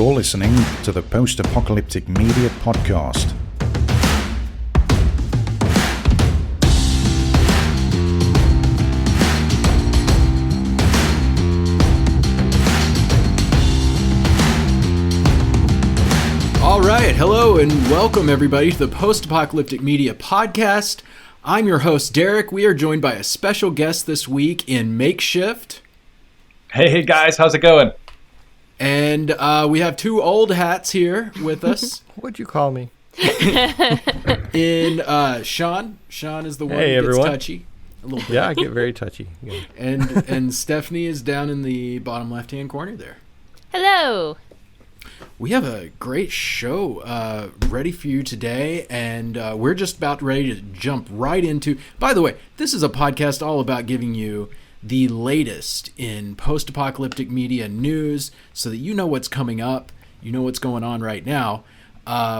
You're listening to the Post-Apocalyptic Media Podcast. All right, hello and welcome everybody to the Post-Apocalyptic Media Podcast. I'm your host, Derek. We are joined by a special guest this week in MakeShift. Hey guys, how's it going? And we have two old hats here with us. What'd you call me? In Sean. Sean is the one Hey, who gets everyone. touchy. A little bit. Yeah, I get very touchy. Yeah. And Stephanie is down in the bottom left-hand corner there. Hello. We have a great show ready for you today, and we're just about ready to jump right into... By the way, this is a podcast all about giving you the latest in post-apocalyptic media news so that you know what's coming up, you know what's going on right now.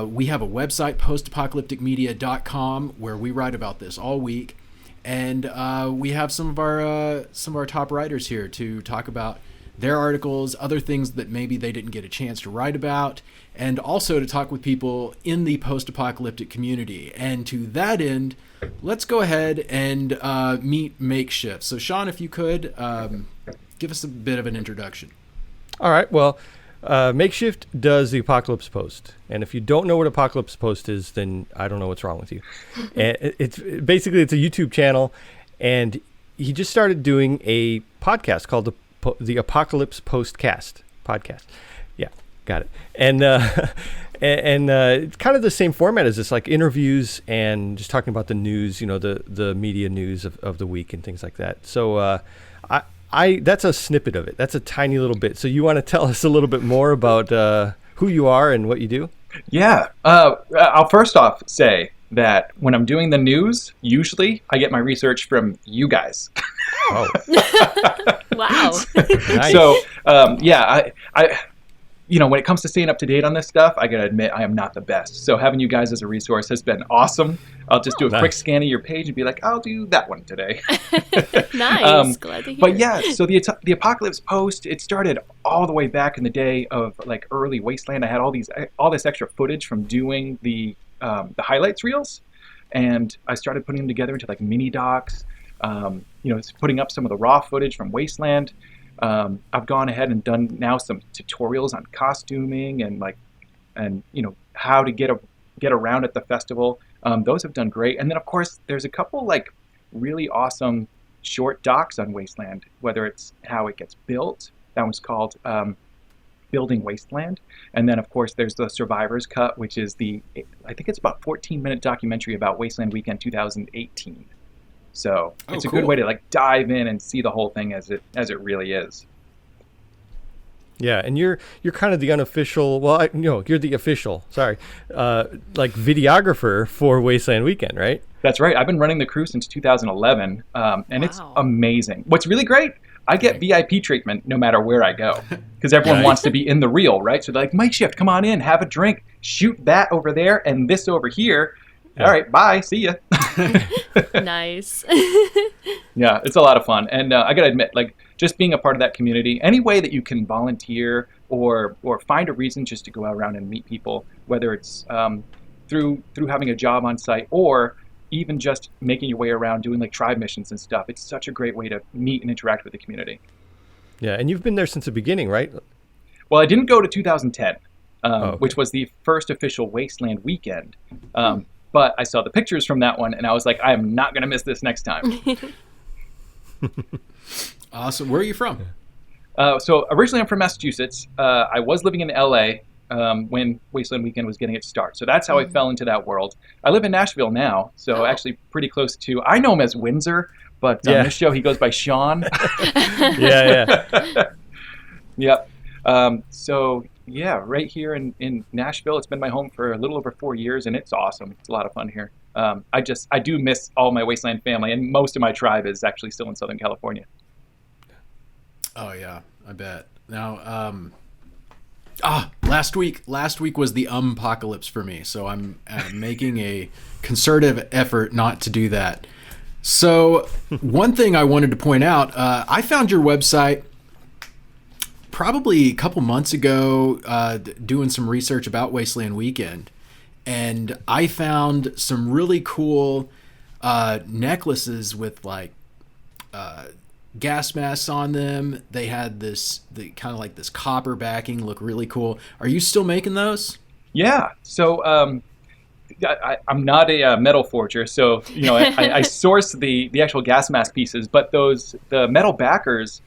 We have a website, postapocalypticmedia.com, where we write about this all week, and we have some of our top writers here to talk about their articles, other things that maybe they didn't get a chance to write about, and also to talk with people in the post-apocalyptic community. And to that end, let's go ahead and meet MakeShift. So Sean, if you could, give us a bit of an introduction. All right. Well, MakeShift does the Apocalypse Post. And if you don't know what Apocalypse Post is, then I don't know what's wrong with you. And it's a YouTube channel. And he just started doing a podcast called the Apocalypse Postcast podcast. Yeah, got it. And it's kind of the same format as this, like interviews and just talking about the news, you know, the media news of the week and things like that. So I that's a snippet of it. That's a tiny little bit. So you want to tell us a little bit more about who you are and what you do? Yeah, I'll first off say that when I'm doing the news, usually I get my research from you guys. Oh. Wow. Nice. So, I when it comes to staying up to date on this stuff, I gotta admit I am not the best. So having you guys as a resource has been awesome. I'll just do a quick scan of your page and be like, I'll do that one today. Nice. Glad to hear. But yeah, so the Apocalypse Post, it started all the way back in the day of like early Wasteland. I had all this extra footage from doing the highlights reels, and I started putting them together into like mini docs. Putting up some of the raw footage from Wasteland. I've gone ahead and done now some tutorials on costuming and how to get around at the festival. Those have done great. And then of course there's a couple like really awesome short docs on Wasteland, whether it's how it gets built. That one's called Building Wasteland. And then of course there's the Survivor's Cut, which is I think it's about 14-minute documentary about Wasteland Weekend 2018. So it's a good way to like dive in and see the whole thing as it really is. Yeah, and you're kind of the unofficial. Well, you're the official. Sorry, like videographer for Wasteland Weekend, right? That's right. I've been running the crew since 2011, and It's amazing. What's really great, I get VIP treatment no matter where I go, because everyone wants to be in the reel, right? So they're like, MakeShift, come on in, have a drink, shoot that over there and this over here. Yeah. All right, bye, see ya. Nice. Yeah, it's a lot of fun. And I got to admit, like, just being a part of that community, any way that you can volunteer or find a reason just to go out around and meet people, whether it's through having a job on site or even just making your way around doing like tribe missions and stuff. It's such a great way to meet and interact with the community. Yeah, and you've been there since the beginning, right? Well, I didn't go to 2010, which was the first official Wasteland Weekend. But I saw the pictures from that one, and I was like, I am not going to miss this next time. Awesome. Where are you from? So originally I'm from Massachusetts. I was living in LA when Wasteland Weekend was getting its start. So that's how I fell into that world. I live in Nashville now, so actually pretty close to, I know him as Windsor, but on this show he goes by Sean. Yeah. Yep. Yeah, right here in Nashville. It's been my home for a little over 4 years, and it's awesome. It's a lot of fun here. I do miss all my Wasteland family, and most of my tribe is actually still in Southern California. Oh yeah, I bet. Now, last week was the apocalypse for me, so I'm making a concerted effort not to do that. So one thing I wanted to point out, I found your website probably a couple months ago doing some research about Wasteland Weekend, and I found some really cool necklaces with like gas masks on them. They had the kind of like this copper backing, look really cool. Are you still making those? Yeah. So I'm not a metal forger, so I source the actual gas mask pieces, but the metal backers.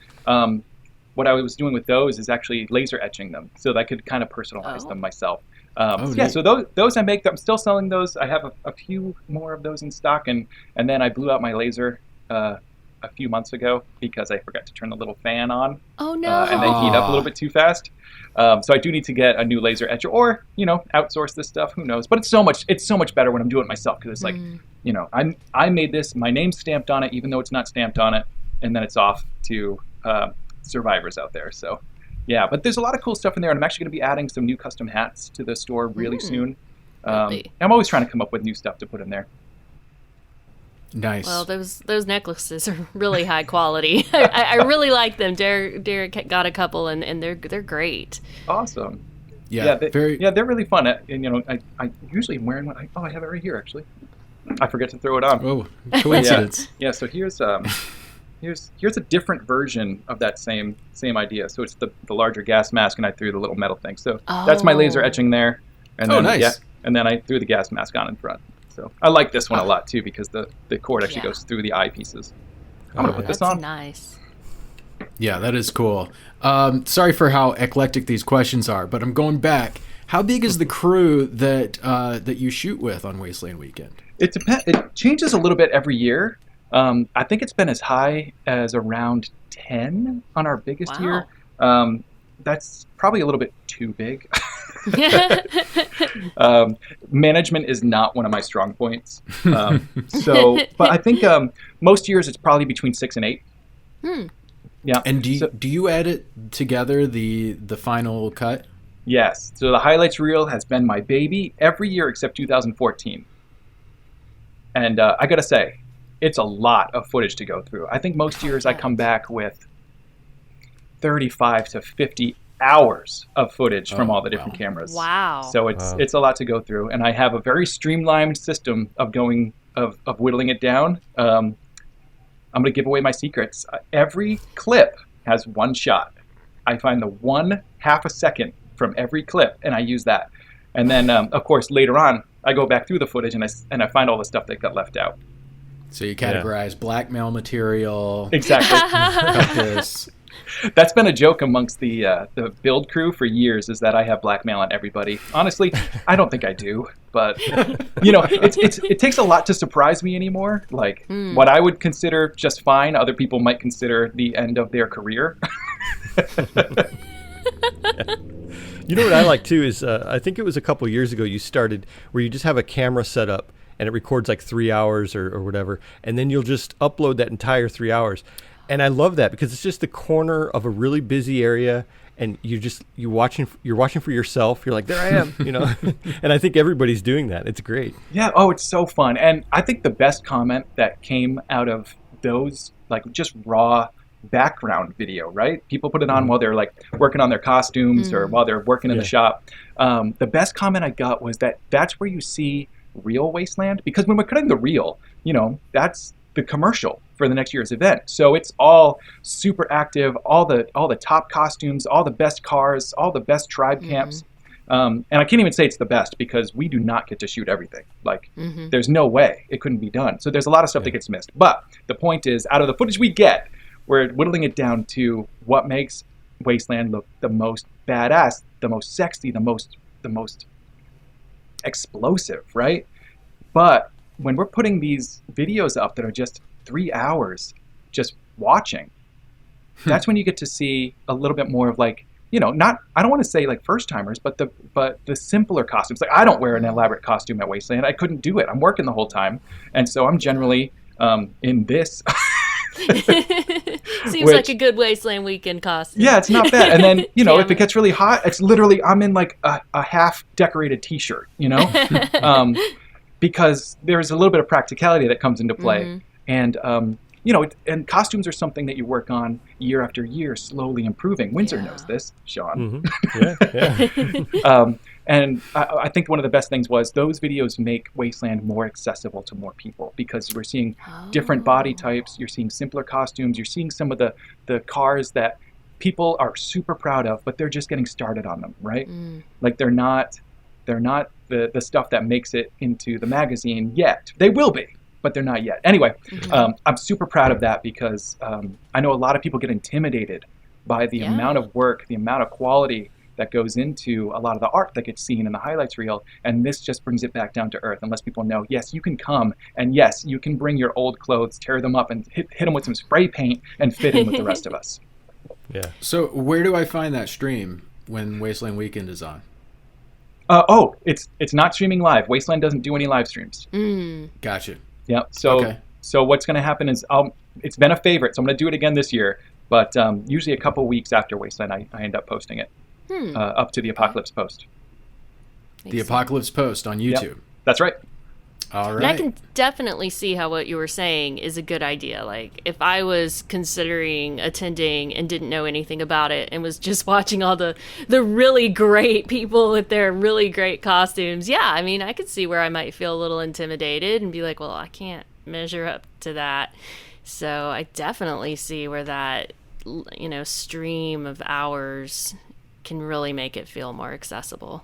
What I was doing with those is actually laser etching them, so that I could kind of personalize them myself. So those I make. I'm still selling those. I have a few more of those in stock, and then I blew out my laser a few months ago because I forgot to turn the little fan on. Oh no! And they heat up a little bit too fast. So I do need to get a new laser etcher, or outsource this stuff. Who knows? But it's so much better when I'm doing it myself, because it's like, I made this, my name's stamped on it, even though it's not stamped on it, and then it's off to survivors out there. So yeah, but there's a lot of cool stuff in there, and I'm actually going to be adding some new custom hats to the store really soon. I'm always trying to come up with new stuff to put in there. Nice. Well, those necklaces are really high quality. I really like them. Derek got a couple, and they're great. Awesome. Yeah, they're really fun. And I usually am wearing one. I have it right here actually. I forget to throw it on. Oh, coincidence. Yeah. So here's a different version of that same idea. So it's the larger gas mask, and I threw the little metal thing. So that's my laser etching there. And then, nice. And then I threw the gas mask on in front. So I like this one a lot too, because the cord actually goes through the eyepieces. I'm gonna put this on. That's nice. Yeah, that is cool. Sorry for how eclectic these questions are, but I'm going back. How big is the crew that you shoot with on Wasteland Weekend? It depends. It changes a little bit every year. I think it's been as high as around 10 on our biggest year. That's probably a little bit too big. Management is not one of my strong points. But I think most years it's probably between 6 and 8. Yeah. And do you edit together the final cut? Yes. So the highlights reel has been my baby every year except 2014. And I gotta say, it's a lot of footage to go through. I think most years I come back with 35 to 50 hours of footage from all the different cameras. Wow. So it's a lot to go through, and I have a very streamlined system of whittling it down. I'm going to give away my secrets. Every clip has one shot. I find the 1/2 a second from every clip, and I use that. And then, of course, later on, I go back through the footage and I find all the stuff that got left out. So you categorize blackmail material. Exactly. This. That's been a joke amongst the build crew for years, is that I have blackmail on everybody. Honestly, I don't think I do, but it takes a lot to surprise me anymore. Like what I would consider just fine, other people might consider the end of their career. You know what I like too is I think it was a couple years ago you started where you just have a camera set up and it records like 3 hours or whatever, and then you'll just upload that entire 3 hours. And I love that because it's just the corner of a really busy area, and you're watching for yourself. You're like, there I am, And I think everybody's doing that. It's great. Yeah. Oh, it's so fun. And I think the best comment that came out of those, like just raw background video, right? People put it on while they're like working on their costumes or while they're working in the shop. The best comment I got was that's where you see real Wasteland, because when we're cutting the reel, that's the commercial for the next year's event. So it's all super active, all the top costumes, all the best cars, all the best tribe camps. And I can't even say it's the best because we do not get to shoot everything. Like there's no way it couldn't be done. So there's a lot of stuff that gets missed. But the point is, out of the footage we get, we're whittling it down to what makes Wasteland look the most badass, the most sexy, the most explosive, right? But when we're putting these videos up that are just 3 hours just watching, that's when you get to see a little bit more of like, not, I don't want to say like first timers, but the simpler costumes. Like I don't wear an elaborate costume at Wasteland. I couldn't do it. I'm working the whole time. And so I'm generally in this. Seems like a good Wasteland Weekend costume. Yeah, it's not bad. And then, if it gets really hot, it's literally, I'm in like a half decorated t-shirt, because there's a little bit of practicality that comes into play. And and costumes are something that you work on year after year, slowly improving. Windsor knows this, Sean. Yeah. And I think one of the best things was those videos make Wasteland more accessible to more people, because we're seeing different body types. You're seeing simpler costumes. You're seeing some of the cars that people are super proud of, but they're just getting started on them, right? Like they're not the stuff that makes it into the magazine yet. They will be, but they're not yet. Anyway, I'm super proud of that, because I know a lot of people get intimidated by the amount of work, the amount of quality that goes into a lot of the art that gets seen in the highlights reel, and this just brings it back down to earth and lets people know, yes, you can come, and yes, you can bring your old clothes, tear them up, and hit them with some spray paint and fit in with the rest of us. Yeah. So where do I find that stream when Wasteland Weekend is on? It's not streaming live. Wasteland doesn't do any live streams. Gotcha. Yeah. So what's going to happen is it's been a favorite, so I'm going to do it again this year. But usually a couple weeks after Wasteland, I end up posting it up to the Apocalypse post. The Apocalypse post on YouTube. Yep. That's right. All right. And I can definitely see how what you were saying is a good idea. Like, if I was considering attending and didn't know anything about it and was just watching all the really great people with their really great costumes, I mean, I could see where I might feel a little intimidated and be like, well, I can't measure up to that. So I definitely see where that, stream of hours can really make it feel more accessible.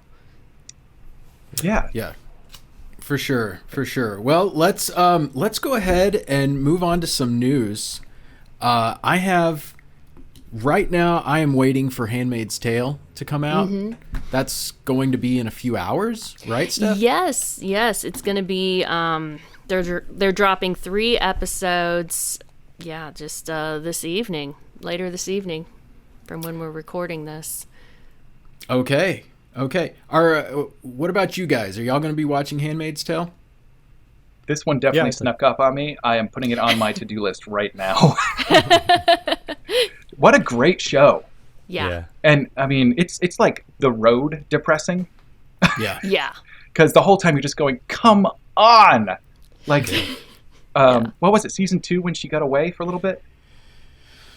Yeah. Yeah. For sure. Well, let's go ahead and move on to some news. Right now I am waiting for Handmaid's Tale to come out. That's going to be in a few hours, right, Steph? Yes, it's going to be they're dropping 3 episodes just later this evening from when we're recording this. Okay. What about you guys? Are y'all going to be watching Handmaid's Tale? This one definitely snuck up on me. I am putting it on my to-do list right now. What a great show. Yeah. And I mean, it's like The Road depressing. Yeah. Yeah. Because the whole time you're just going, come on. Like, what was it, season 2 when she got away for a little bit?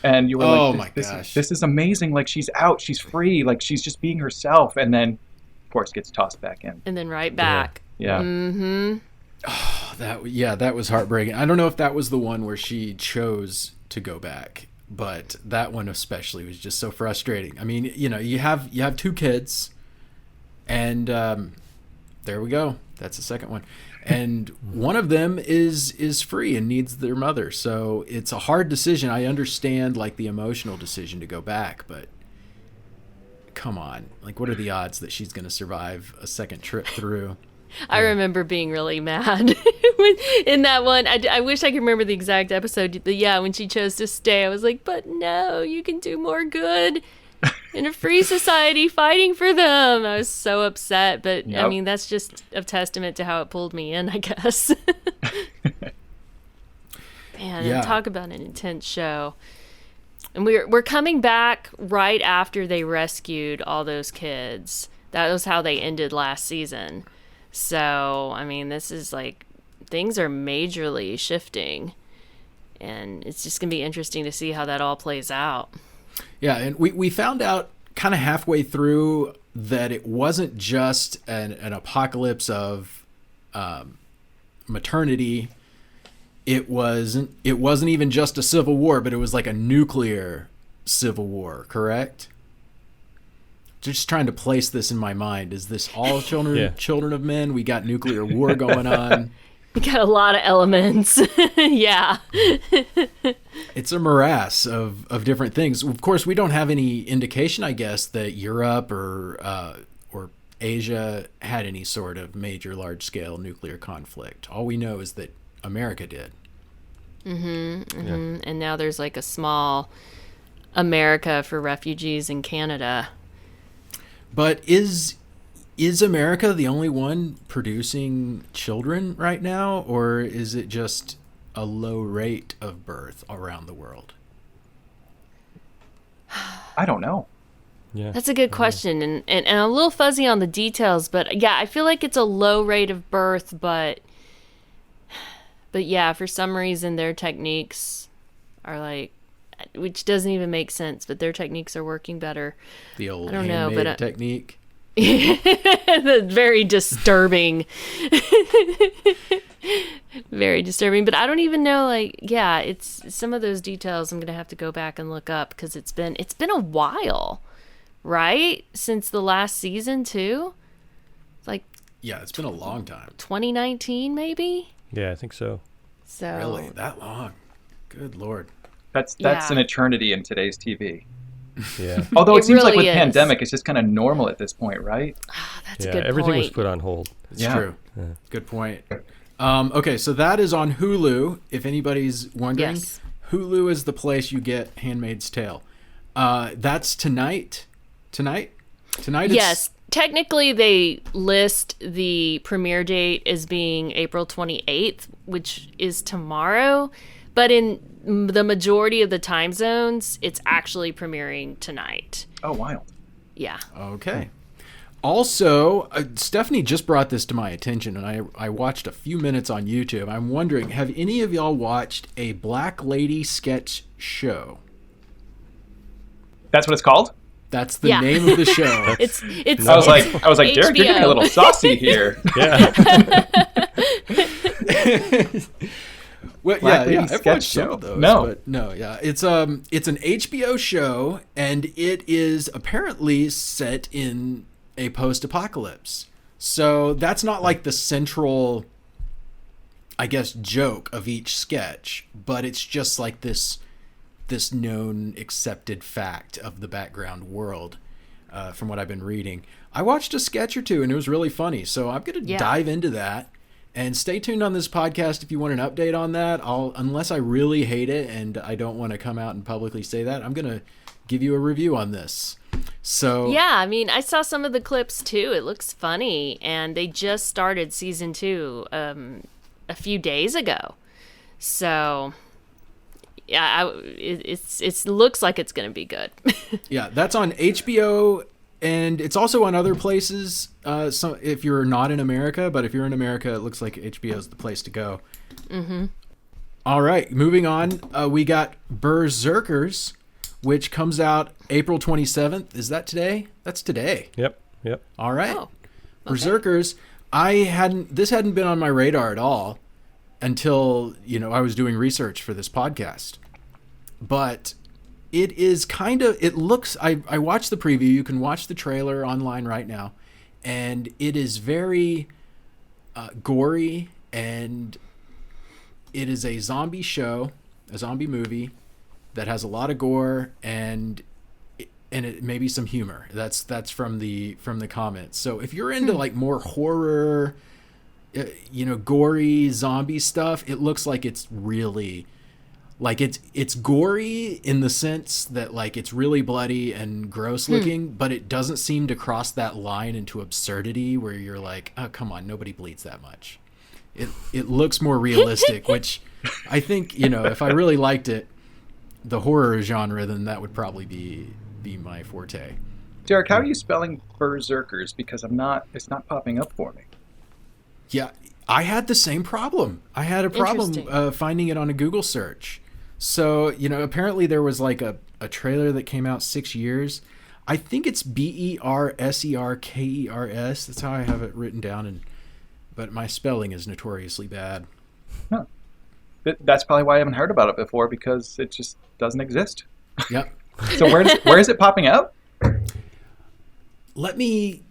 And you were oh like, my gosh, this is amazing. Like, she's out, she's free, like she's just being herself, and then, of course, gets tossed back in. And then right back. Yeah. Mm-hmm. Oh, that was heartbreaking. I don't know if that was the one where she chose to go back, but that one especially was just so frustrating. I mean, you have 2 kids, and there we go. That's the second one. And one of them is free and needs their mother. So it's a hard decision. I understand, like, the emotional decision to go back, but come on. Like, what are the odds that she's going to survive a second trip through? I remember being really mad in that one. I wish I could remember the exact episode. When she chose to stay, I was like, but no, you can do more good in a free society fighting for them. I was so upset, but I mean, that's just a testament to how it pulled me in, I guess. Man, and talk about an intense show. And we're coming back right after they rescued all those kids. That was how they ended last season. So, I mean, this is like, things are majorly shifting, and it's just going to be interesting to see how that all plays out. Yeah, and we found out kind of halfway through that it wasn't just an apocalypse of maternity. It wasn't even just a civil war, but it was like a nuclear civil war, correct? Just trying to place this in my mind. Is this all children of men? We got nuclear war going on. We got a lot of elements. Yeah. It's a morass of different things. Of course, we don't have any indication, I guess, that Europe or Asia had any sort of major large-scale nuclear conflict. All we know is that America did. And now there's like a small America for refugees in Canada. But is America the only one producing children right now, or is it just a low rate of birth around the world? I don't know. Yeah. That's a good question, and a little fuzzy on the details, but yeah, I feel like it's a low rate of birth, but yeah, for some reason their techniques are like, which doesn't even make sense, but their techniques are working better. The old I don't know, Handmaid but technique. The very disturbing. Very disturbing, but I don't even know, like, yeah, it's some of those details I'm gonna have to go back and look up, because it's been a while, right, since the last season too. Like, Yeah, it's been a long time. 2019 maybe. Yeah, I think so. So Really, that long? Good Lord. That's Yeah. an eternity in today's TV. Yeah. Although it It seems like really with is. pandemic, it's just kind of normal at this point, right? that's a Yeah, good everything was point. put on hold. It's Yeah. true. Good point. Okay, so that is on Hulu. If anybody's wondering, Yes. Hulu is the place you get Handmaid's Tale. That's tonight. Tonight. Yes, technically they list the premiere date as being April 28th, which is tomorrow, but in the majority of the time zones, it's actually premiering tonight. Oh, wild. Yeah. Okay. Also, Stephanie just brought this to my attention, and I watched a few minutes on YouTube. I'm wondering, have any of y'all watched a Black Lady sketch show? That's what it's called? That's the Yeah. name of the show. It's I was like, Derek, you're getting a HBO. little saucy here. Yeah. Well, Black Lady I've sketch watched some show. of those. No. But no, yeah, it's an HBO show, and it is apparently set in a post-apocalypse. So that's not like the central, I guess, joke of each sketch, but it's just like this known, accepted fact of the background world. From what I've been reading, I watched a sketch or two, and it was really funny. So I'm gonna dive into that. And stay tuned on this podcast if you want an update on that. Unless I really hate it and I don't want to come out and publicly say that, I'm going to give you a review on this. So Yeah, I mean, I saw some of the clips too. It looks funny, and they just started season 2 a few days ago. So yeah, it looks like it's going to be good. yeah, that's on HBO, and it's also on other places. So if you're not in America, but if you're in America, it looks like HBO is the place to go. Mm-hmm. All right, moving on. We got Berserkers, which comes out April 27th. Is that today? That's today. Yep. All right. Oh, okay. Berserkers. This hadn't been on my radar at all until, I was doing research for this podcast. But it is it looks, I watched the preview. You can watch the trailer online right now. And it is very gory, and it is a zombie show, a zombie movie that has a lot of gore and it maybe some humor. That's from the comments. So if you're into like more horror, gory zombie stuff, it looks like it's really like it's gory in the sense that like it's really bloody and gross looking, but it doesn't seem to cross that line into absurdity where you're like, oh, come on, nobody bleeds that much. It looks more realistic, which I think, if I really liked it, the horror genre, then that would probably be my forte. Derek, how are you spelling Berserkers? Because it's not popping up for me. Yeah, I had the same problem. I had a problem Interesting. finding it on a Google search. So, apparently there was like a trailer that came out 6 years. I think it's Berserkers. That's how I have it written down. But my spelling is notoriously bad. Huh. That's probably why I haven't heard about it before, because it just doesn't exist. Yep. So where is it popping up? Let me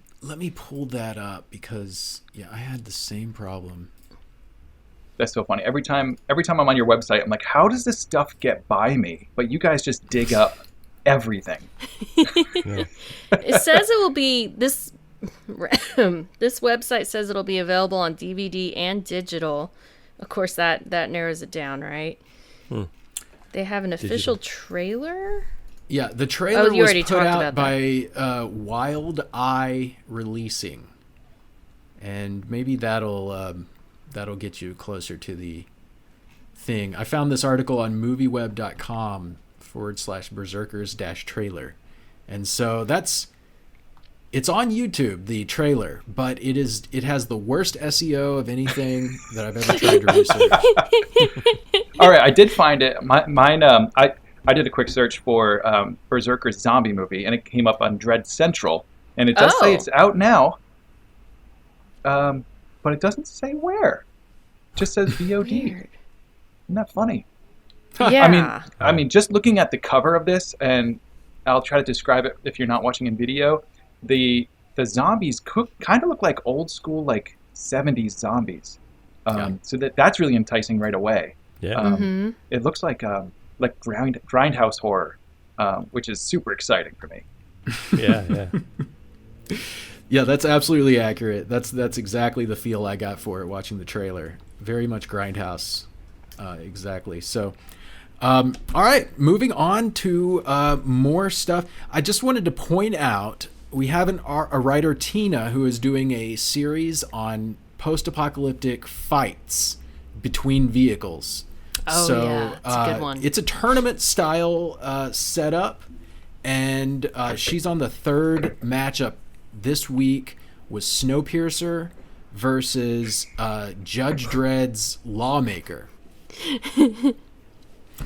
pull that up because I had the same problem. That's so funny. Every time I'm on your website, I'm like, how does this stuff get by me? But you guys just dig up everything. It says it will be this website says it'll be available on DVD and digital. Of course, that narrows it down, right? They have an official trailer. Yeah, the trailer you was already put talked out about by Wild Eye Releasing, and maybe that'll get you closer to the thing. I found this article on movieweb.com/berserkers-trailer, and so it's on YouTube, the trailer, but it has the worst SEO of anything that I've ever tried to research. All right, I did find it. Mine. I did a quick search for Berserker's zombie movie, and it came up on Dread Central, and it does say Oh. it's out now. But it doesn't say where. It just says VOD. Weird. Isn't that funny? Yeah. I mean, just looking at the cover of this, and I'll try to describe it if you're not watching in video. The zombies kind of look like old school, like 70s zombies. So that's really enticing right away. Yeah. It looks like grindhouse horror, which is super exciting for me. Yeah. Yeah, that's absolutely accurate. That's exactly the feel I got for it watching the trailer. Very much Grindhouse, exactly. So, all right, moving on to more stuff. I just wanted to point out we have a writer, Tina, who is doing a series on post-apocalyptic fights between vehicles. Oh, So, yeah, it's a good one. It's a tournament style setup, and she's on the third matchup this week with Snowpiercer versus Judge Dredd's Lawmaker.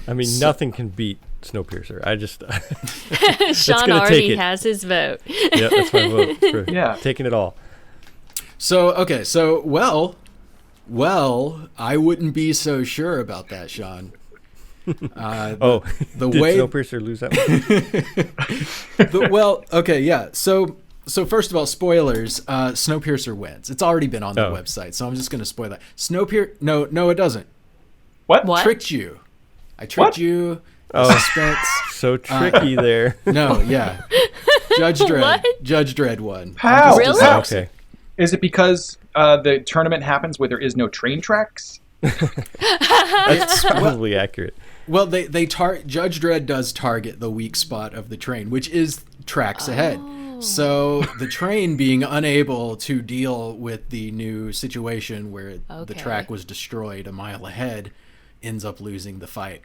I mean, nothing can beat Snowpiercer. I just Sean gonna already take it. has his vote. yeah, that's my vote. For Yeah. taking it all. So well, I wouldn't be so sure about that, Sean. The did way- Snowpiercer lose that one? So first of all, spoilers. Snowpiercer wins. It's already been on the Oh. website, so I'm just going to spoil that. No, it doesn't. What? What? Tricked you. I tricked What? you. Oh. Suspense. So tricky there. No, yeah. Judge Dredd. What? Judge Dredd won. How? Really? How? Okay. Is it because the tournament happens where there is no train tracks? That's probably accurate. Well, Judge Dredd does target the weak spot of the train, which is tracks ahead. So the train being unable to deal with the new situation where the Okay. track was destroyed a mile ahead ends up losing the fight.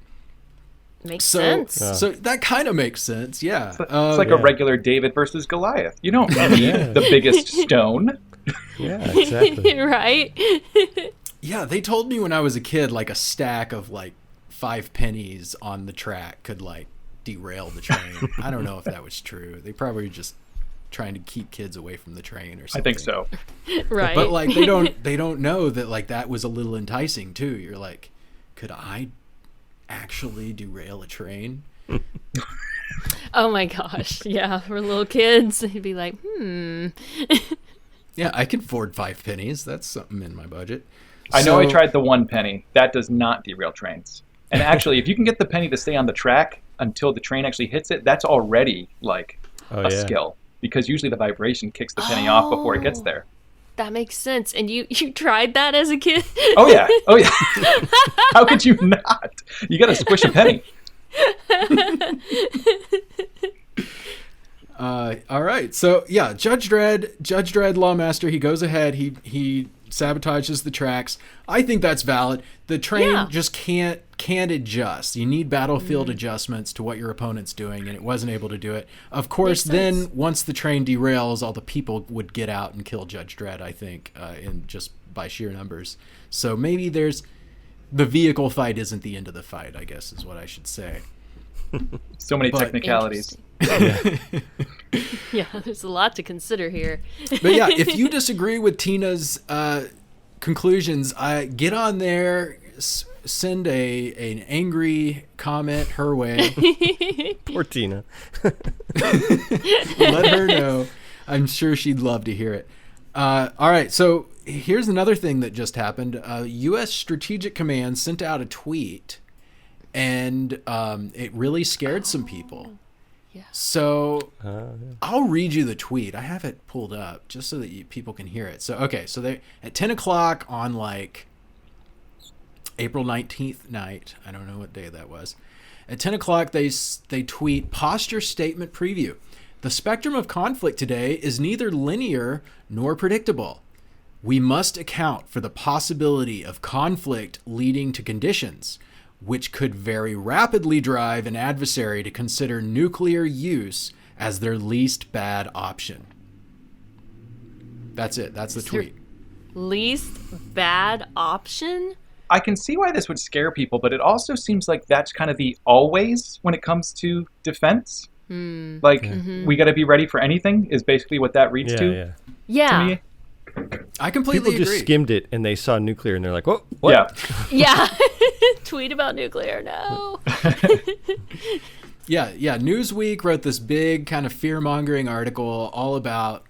Makes So, sense. so that kind of makes sense, yeah. It's like a regular David versus Goliath. You don't need the biggest stone. Yeah, exactly. Right? Yeah, they told me when I was a kid, like a stack of like 5 pennies on the track could like derail the train. I don't know if that was true. They probably were just trying to keep kids away from the train or I something. think so. Right. But like they don't know that like that was a little enticing too. You're like, could I actually derail a train? Oh my gosh. Yeah. For little kids, they'd be like, Yeah, I can afford 5 pennies. That's something in my budget. I know I So- tried the 1 penny. That does not derail trains. And actually, if you can get the penny to stay on the track until the train actually hits it, that's already like Oh, a yeah. skill. Because usually the vibration kicks the penny off before it gets there. that makes sense. And you tried that as a kid? Oh yeah. How could you not? You got to squish a penny. All right. So yeah, Judge Dredd, Lawmaster, he goes ahead. He sabotages the tracks. I think that's valid. The train Yeah. just can't adjust. You need battlefield adjustments to what your opponent's doing, and it wasn't able to do it. Of course, Makes then sense. once the train derails, all the people would get out and kill Judge Dredd. I think, in just by sheer numbers. So maybe the vehicle fight isn't the end of the fight, I guess is what I should say. So many But- technicalities. Yeah, there's a lot to consider here. But yeah, if you disagree with Tina's conclusions, get on there, send an angry comment her way. Poor Tina. Let her know. I'm sure she'd love to hear it. All right, so here's another thing that just happened. U.S. Strategic Command sent out a tweet, and it really scared some people. Yeah. So I'll read you the tweet. I have it pulled up just so that people can hear it. So, okay, so they at 10 o'clock on like April 19th night, I don't know what day that was. At 10 o'clock, they tweet posture statement preview. The spectrum of conflict today is neither linear nor predictable. We must account for the possibility of conflict leading to conditions which could very rapidly drive an adversary to consider nuclear use as their least bad option. That's it. That's the tweet. Least bad option? I can see why this would scare people, but it also seems like that's kind of the always when it comes to defense. Like, we got to be ready for anything is basically what that reads to me. I completely People agree. just skimmed it and they saw nuclear and they're like, "Whoa, what?" Yeah. Tweet about nuclear, no. Yeah. Newsweek wrote this big kind of fear-mongering article all about,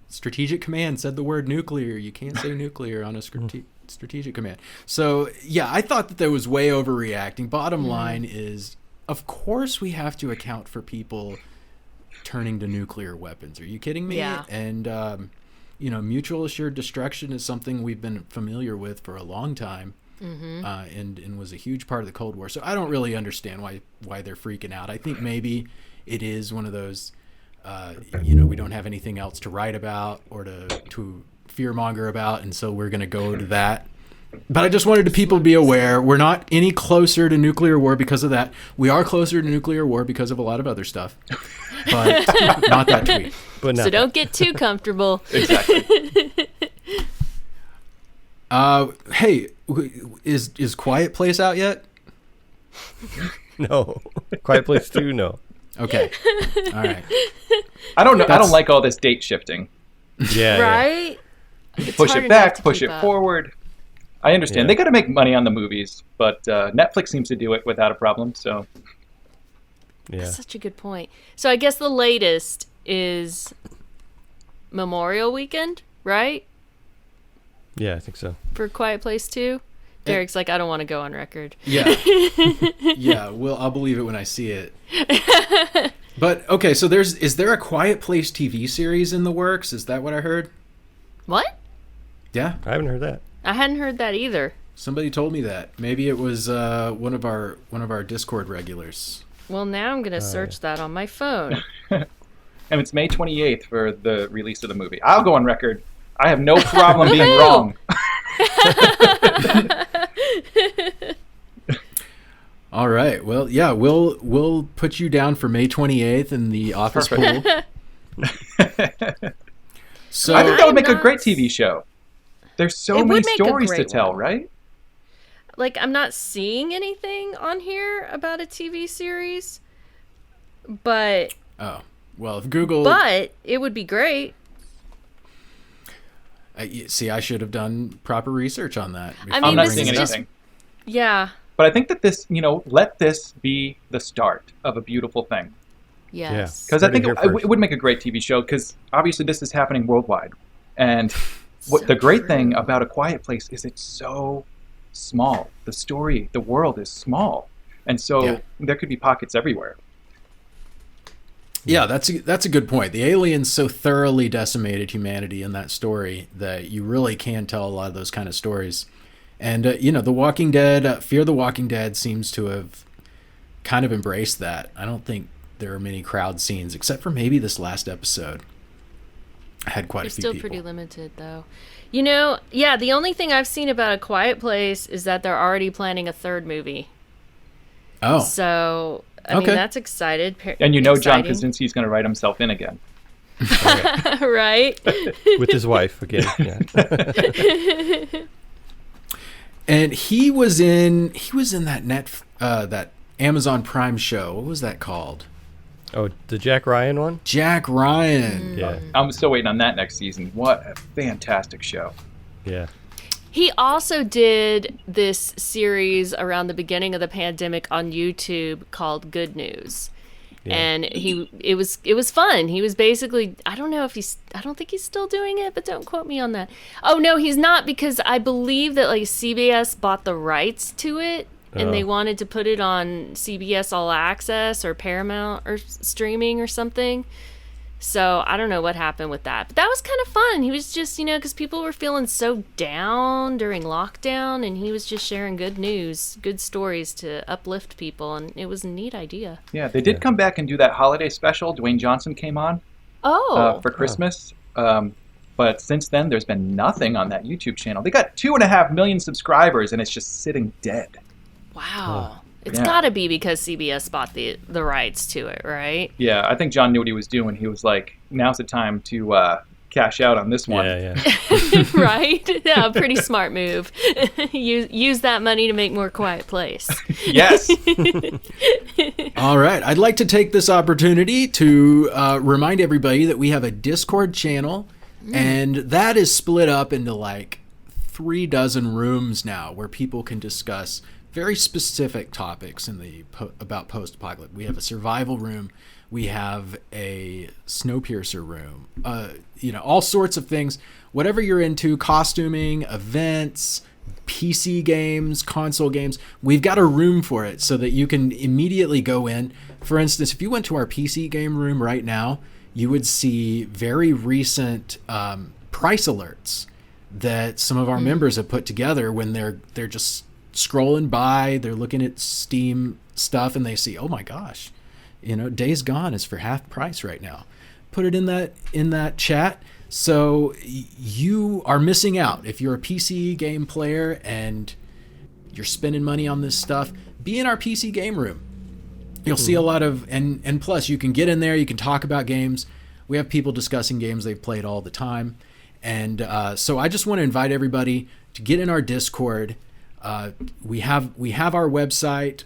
Strategic Command said the word nuclear. You can't say nuclear on a Strategic Command. So, yeah, I thought that was way overreacting. Bottom line is, of course we have to account for people turning to nuclear weapons. Are you kidding me? Yeah. And, mutual assured destruction is something we've been familiar with for a long time. And was a huge part of the Cold War. So I don't really understand why they're freaking out. I think maybe it is one of those, we don't have anything else to write about or to fearmonger about, and so we're going to go to that. But I just wanted people to be aware we're not any closer to nuclear war because of that. We are closer to nuclear war because of a lot of other stuff, but not that tweet. But So don't get too comfortable. Exactly. Hey, is Quiet Place out yet? No. Quiet Place 2, no. Okay. All right. I don't know. I don't like all this date shifting. Yeah. Right? It's Push hard it enough back, to push keep it up. forward. I understand. Yeah. They got to make money on the movies, but Netflix seems to do it without a problem. So Yeah. That's such a good point. So I guess the latest is Memorial Weekend, right? Yeah, I think so. For Quiet Place 2? Derek's like, I don't want to go on record. Yeah. Yeah, well, I'll believe it when I see it. But, okay, so is there a Quiet Place TV series in the works? Is that what I heard? What? Yeah. I haven't heard that. I hadn't heard that either. Somebody told me that. Maybe it was one of our Discord regulars. Well, now I'm going to search that on my phone. and it's May 28th for the release of the movie. I'll go on record. I have no problem being wrong. All right. Well, yeah, we'll put you down for May 28th in the office pool. So I think that would make a not- great TV show. There's so It many would make a stories to great tell, one. right? Like, I'm not seeing anything on here about a TV series, but oh, well, if Google it would be great. see, I should have done proper research on that. I before mean, I'm not this seeing is just- anything. Yeah. But I think that this, let this be the start of a beautiful thing. Yes. Because I Heard it think here it first. would make a great TV show, because obviously this is happening worldwide. And the great thing about A Quiet Place is it's so small. The story, the world is small. And so there could be pockets everywhere. Yeah, that's a good point. The aliens so thoroughly decimated humanity in that story that you really can tell a lot of those kind of stories. And, The Walking Dead, Fear the Walking Dead seems to have kind of embraced that. I don't think there are many crowd scenes, except for maybe this last episode. I had quite They're a few still people. pretty limited, though. The only thing I've seen about A Quiet Place is that they're already planning a third movie. Oh, So, I mean, Okay. that's excited. And John exciting. Krasinski's going to write himself in again. Right? With his wife again. Yeah. and he was in that Amazon Prime show. What was that called? Oh, the Jack Ryan one? Jack Ryan. Yeah. I'm still waiting on that next season. What a fantastic show. Yeah. He also did this series around the beginning of the pandemic on YouTube called Good News. Yeah. And it was fun. He was basically, I don't think he's still doing it, but don't quote me on that. Oh no, he's not, because I believe that like CBS bought the rights to it and they wanted to put it on CBS All Access or Paramount or streaming or something. So I don't know what happened with that, but that was kind of fun. He was just, because people were feeling so down during lockdown, and he was just sharing good news, good stories to uplift people, and it was a neat idea. Yeah, they did come back and do that holiday special. Dwayne Johnson came on for Christmas. But since then, there's been nothing on that YouTube channel. They got 2.5 million subscribers, and it's just sitting dead. Wow. It's Yeah. got to be because CBS bought the rights to it, right? Yeah, I think John knew what he was doing. He was like, now's the time to cash out on this one. Yeah. Right? Yeah, pretty smart move. Use that money to make more Quiet Place. Yes. All right. I'd like to take this opportunity to remind everybody that we have a Discord channel, and that is split up into like 36 rooms now where people can discuss very specific topics in the about post-apocalypse. We have a survival room. We have a Snowpiercer room. All sorts of things. Whatever you're into, costuming, events, PC games, console games, we've got a room for it so that you can immediately go in. For instance, if you went to our PC game room right now, you would see very recent price alerts that some of our members have put together when they're just scrolling by, they're looking at Steam stuff, and they see, oh my gosh, Days Gone is for half price right now. Put it in that chat. So you are missing out. If you're a PC game player and you're spending money on this stuff, be in our PC game room. You'll see a lot of, and plus you can get in there, you can talk about games. We have people discussing games they've played all the time. And so I just want to invite everybody to get in our Discord. We have our website,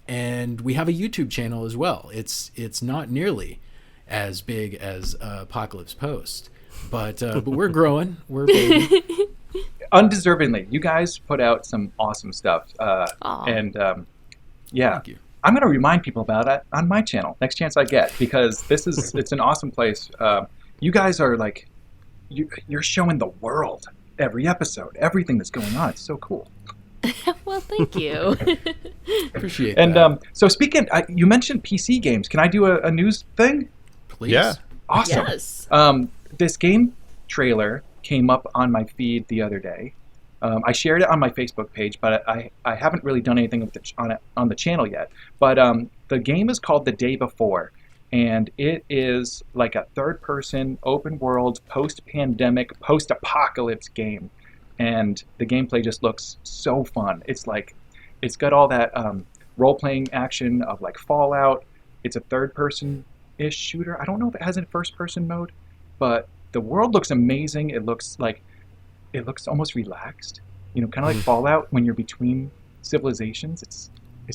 and we have a YouTube channel as well. It's not nearly as big as Apocalypse Post, but we're growing. We're big. Undeservingly, you guys put out some awesome stuff, and yeah, Thank you. I'm going to remind people about it on my channel next chance I get, because it's an awesome place. You guys are like, you're showing the world every episode, everything that's going on. It's so cool. Well, thank you. Appreciate And that. so speaking, you mentioned PC games. Can I do a news thing? Please. Yeah. Awesome. Yes. This game trailer came up on my feed the other day. I shared it on my Facebook page, but I haven't really done anything with on the channel yet. But the game is called The Day Before, and it is like a third-person, open-world, post-pandemic, post-apocalypse game. And the gameplay just looks so fun. It's got all that role-playing action of like Fallout. It's a third-person-ish shooter. I don't know if it has a first-person mode, but the world looks amazing. It looks almost relaxed, kind of like Fallout when you're between civilizations. It's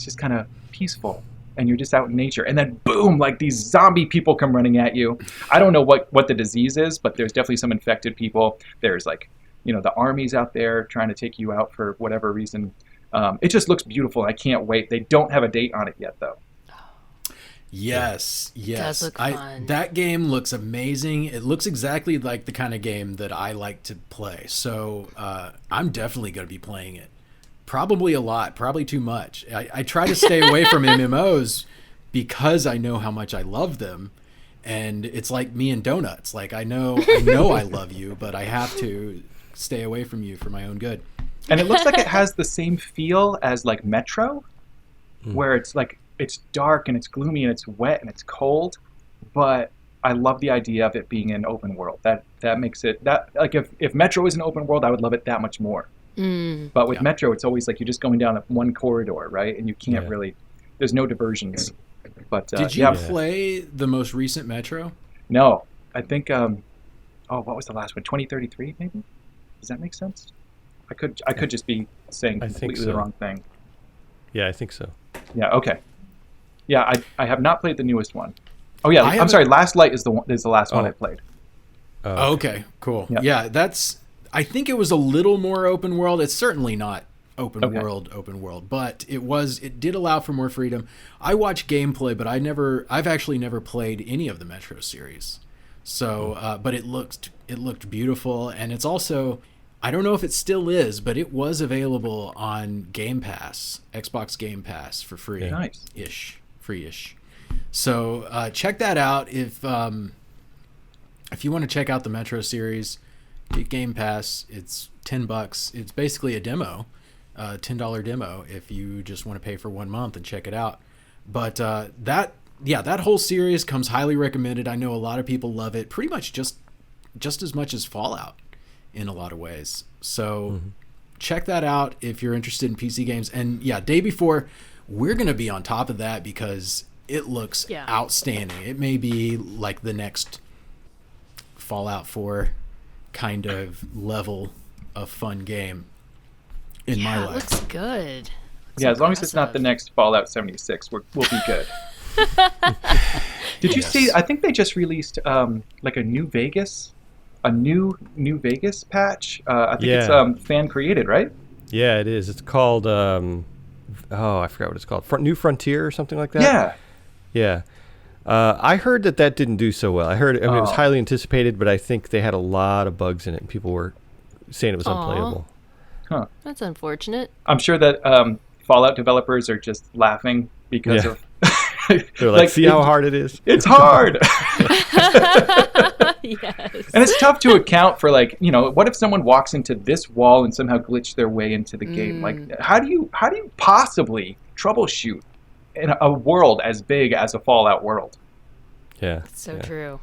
just kind of peaceful, and you're just out in nature. And then boom, like these zombie people come running at you. I don't know what the disease is, but there's definitely some infected people. There's like, the army's out there trying to take you out for whatever reason. It just looks beautiful. I can't wait. They don't have a date on it yet, though. Yes. Does look fun. That game looks amazing. It looks exactly like the kind of game that I like to play. So I'm definitely going to be playing it. Probably a lot. Probably too much. I try to stay away from MMOs because I know how much I love them. And it's like me and donuts. Like I know I love you, but I have to stay away from you for my own good. And it looks like it has the same feel as like Metro, where it's like it's dark and it's gloomy and it's wet and it's cold, but I love the idea of it being an open world. That makes it like if Metro is an open world, I would love it that much more. But with Metro, it's always like you're just going down one corridor, right? And you can't really. There's no diversions. But did you play the most recent Metro? No, I think. What was the last one? 2033, maybe. Does that make sense? I could just be saying completely the wrong thing. Yeah, I think so. Yeah. Okay. Yeah, I have not played the newest one. Oh yeah, I'm sorry. Last Light is the last one I played. Okay, cool. Yeah, I think it was a little more open world. It's certainly not open world, but it did allow for more freedom. I watched gameplay, but I've actually never played any of the Metro series. So, but it looked beautiful, and it's also, I don't know if it still is, but it was available on Game Pass, Xbox Game Pass for free. Yeah. Nice. Free-ish. So check that out. If you want to check out the Metro series, get Game Pass. It's $10. It's basically a demo, $10 demo if you just want to pay for 1 month and check it out. But that whole series comes highly recommended. I know a lot of people love it, pretty much just as much as Fallout in a lot of ways. So check that out if you're interested in PC games. And Day Before, we're going to be on top of that because it looks outstanding. It may be like the next Fallout 4 kind of level of fun game in my It life. looks good. Yeah, as long as it's not the next Fallout 76, we'll be good. Did you see? I think they just released like a new Vegas patch. I think it's fan created, right? Yeah, it is. It's called I forgot what it's called. New Frontier or something like that. Yeah. I heard that didn't do so well. I mean, it was highly anticipated, but I think they had a lot of bugs in it, and people were saying it was unplayable. Huh. That's unfortunate. I'm sure that Fallout developers are just laughing because of. They're like, see how hard it is? It's hard. Yes. And it's tough to account for, like, what if someone walks into this wall and somehow glitch their way into the game? Like, how do you possibly troubleshoot in a world as big as a Fallout world? Yeah. That's so true.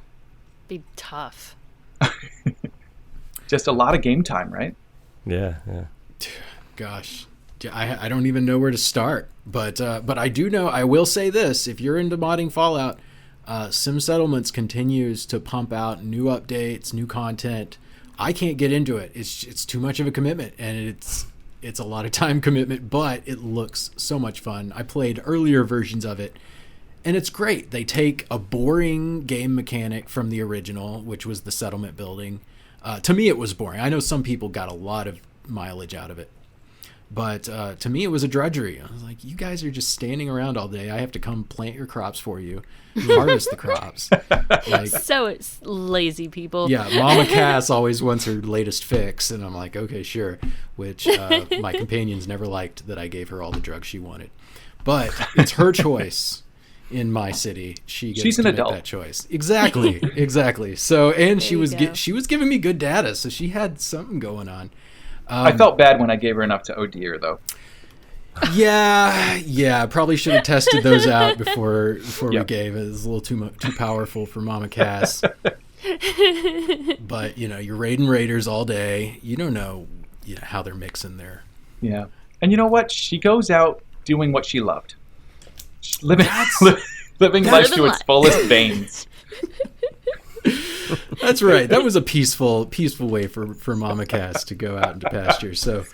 Be tough. Just a lot of game time, right? Yeah. Gosh, I don't even know where to start. But I do know, I will say this, if you're into modding Fallout, Sim Settlements continues to pump out new updates, new content. I can't get into it. It's too much of a commitment, and it's a lot of time commitment, but it looks so much fun. I played earlier versions of it, and it's great. They take a boring game mechanic from the original, which was the settlement building. To me, it was boring. I know some people got a lot of mileage out of it. But to me, it was a drudgery. I was like, you guys are just standing around all day. I have to come plant your crops for you, harvest the crops. Like, So it's lazy people. yeah, Mama Cass always wants her latest fix. And I'm like, okay, sure. Which my companions never liked that I gave her all the drugs she wanted. But it's her choice in my city. She's an to make adult. that choice. Exactly. So, and she was go. she was giving me good data, so she had something going on. I felt bad when I gave her enough to OD her, though. Yeah. Probably should have tested those out before we Yep. gave it. It was a little too powerful for Mama Cass. But you're raiding raiders all day. You don't know, how they're mixing there. Yeah. And you know what? She goes out doing what she loved. Living life to its fullest veins. That's right. That was a peaceful way for Mama Cass to go out into pasture. So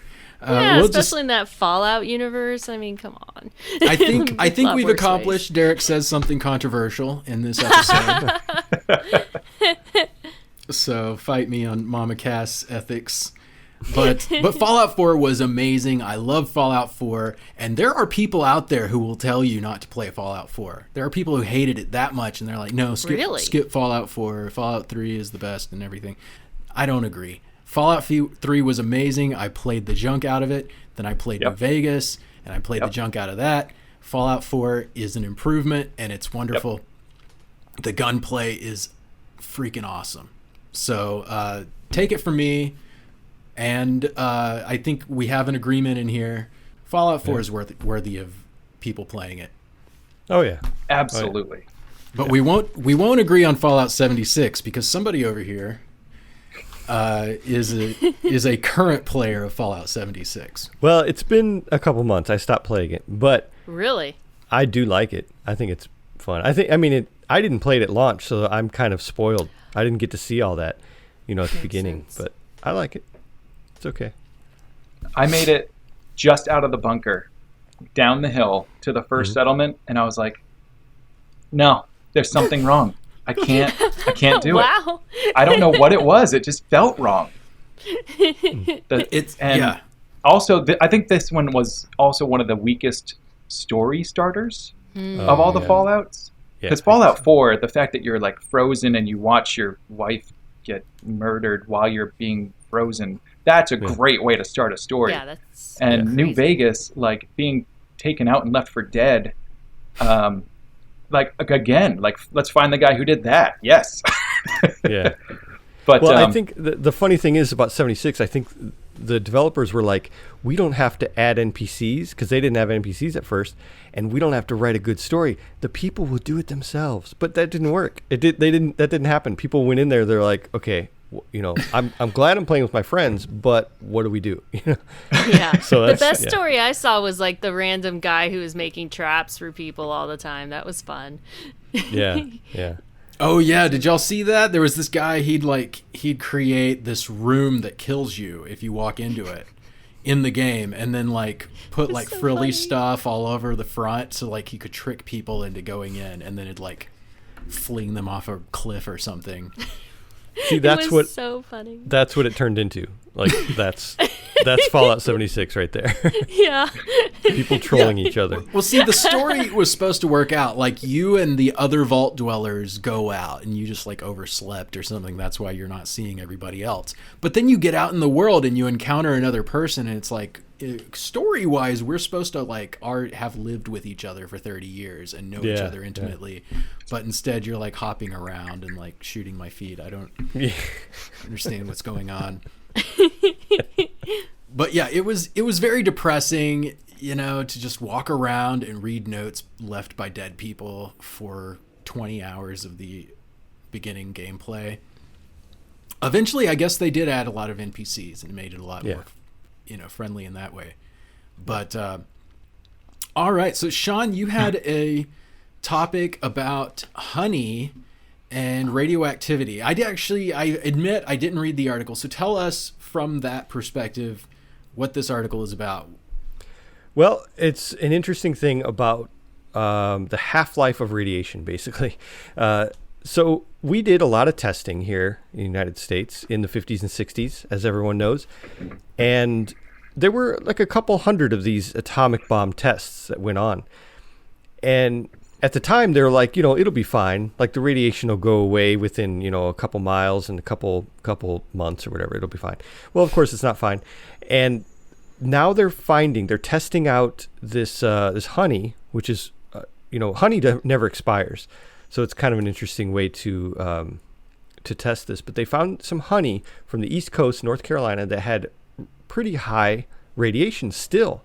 Yeah, especially in that Fallout universe. I mean, come on. I think Lot we've worse accomplished. Derek says something controversial in this episode. So fight me on Mama Cass ethics. But Fallout 4 was amazing. I love Fallout 4, and there are people out there who will tell you not to play Fallout 4. There are people who hated it that much, and they're like, no, skip Fallout 4. Fallout 3 is the best and everything. I don't agree. Fallout 3 was amazing. I played the junk out of it. Then I played New Vegas, and I played the junk out of that. Fallout 4 is an improvement, and it's wonderful. The gunplay is freaking awesome. So take it from me. And I think we have an agreement in here. Fallout 4 is worthy of people playing it. Oh yeah, Absolutely. But we won't agree on Fallout 76 because somebody over here is a current player of Fallout 76. Well, it's been a couple months. I stopped playing it, but Really? I do like it. I think it's fun. I didn't play it at launch, so I'm kind of spoiled. I didn't get to see all that, at the beginning, but I like it. It's okay. I made it just out of the bunker, down the hill to the first settlement, and I was like, no, there's something wrong. I can't do it. Wow. I don't know what it was. It just felt wrong. Also, I think this one was also one of the weakest story starters of all the Fallouts. Because Fallout 4, the fact that you're like frozen and you watch your wife get murdered while you're being frozen, that's a great way to start a story. Yeah, that's New crazy. Vegas, like being taken out and left for dead, let's find the guy who did that. Yes. Yeah. But well, I think the funny thing is about 76, I think the developers were like, we don't have to add NPCs because they didn't have NPCs at first, and we don't have to write a good story. The people will do it themselves. But that didn't work. That didn't happen. People went in there, they're like, okay, I'm glad I'm playing with my friends, but what do we do? Yeah. So The best story I saw was like the random guy who was making traps for people all the time. That was fun. Yeah. Oh yeah, did y'all see that? There was this guy, he'd create this room that kills you if you walk into it in the game, and then like put like so frilly funny. stuff all over the front so like he could trick people into going in, and then it'd like fling them off a cliff or something. See, that's it was what so funny. that's what it turned into. Like that's Fallout 76 right there. Yeah. People trolling each other. Well, see, the story was supposed to work out. Like, you and the other vault dwellers go out, and you just, like, overslept or something. That's why you're not seeing everybody else. But then you get out in the world, and you encounter another person, and it's like, story-wise, we're supposed to, like, have lived with each other for 30 years and know each Yeah, other intimately. But instead, you're, like, hopping around and, like, shooting my feet. I don't understand what's going on. But yeah, it was very depressing, you know, to just walk around and read notes left by dead people for 20 hours of the beginning gameplay. Eventually, I guess they did add a lot of NPCs and made it a lot more, you know, friendly in that way. But all right, so Sean, you had a topic about honey and radioactivity. I admit I didn't read the article, so tell us from that perspective what this article is about. Well, it's an interesting thing about the half-life of radiation, basically. So we did a lot of testing here in the United States in the 50s and 60s, as everyone knows. And there were like a couple hundred of these atomic bomb tests that went on. And at the time, they were like, you know, it'll be fine. Like the radiation will go away within, you know, a couple miles and a couple months or whatever. It'll be fine. Well, of course, it's not fine. And now they're testing out this honey, which is, you know, honey never expires. So it's kind of an interesting way to test this. But they found some honey from the East Coast, North Carolina, that had pretty high radiation still.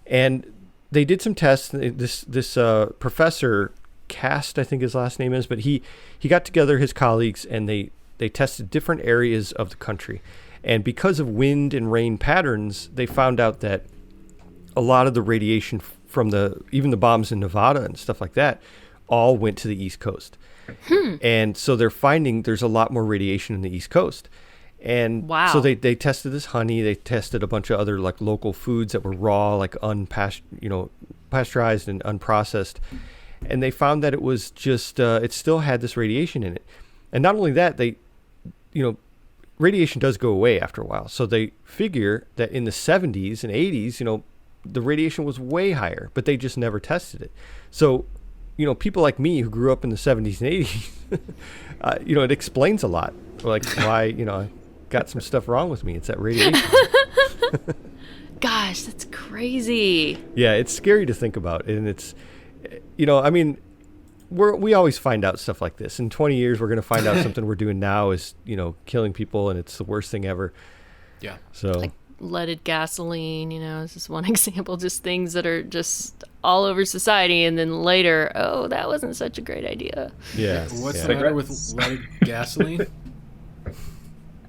And they did some tests. This Professor Cast, I think his last name is, but he got together his colleagues and they tested different areas of the country. And because of wind and rain patterns, they found out that a lot of the radiation from even the bombs in Nevada and stuff like that all went to the East Coast. And so they're finding there's a lot more radiation in the East Coast. And wow. So they tested this honey. They tested a bunch of other like local foods that were raw, like pasteurized and unprocessed. And they found that it was just, it still had this radiation in it. And not only that, radiation does go away after a while. So they figure that in the 70s and 80s, you know, the radiation was way higher, but they just never tested it. So, you know, people like me who grew up in the 70s and 80s, you know, it explains a lot. Like why, you know, I got some stuff wrong with me. It's that radiation. Gosh, that's crazy. Yeah, it's scary to think about. And it's, you know, I mean, we always find out stuff like this. In 20 years, we're going to find out something we're doing now is, you know, killing people, and it's the worst thing ever. Yeah. So like leaded gasoline, you know, is just one example. Just things that are just all over society, and then later, oh, that wasn't such a great idea. yeah. What's the matter with leaded gasoline?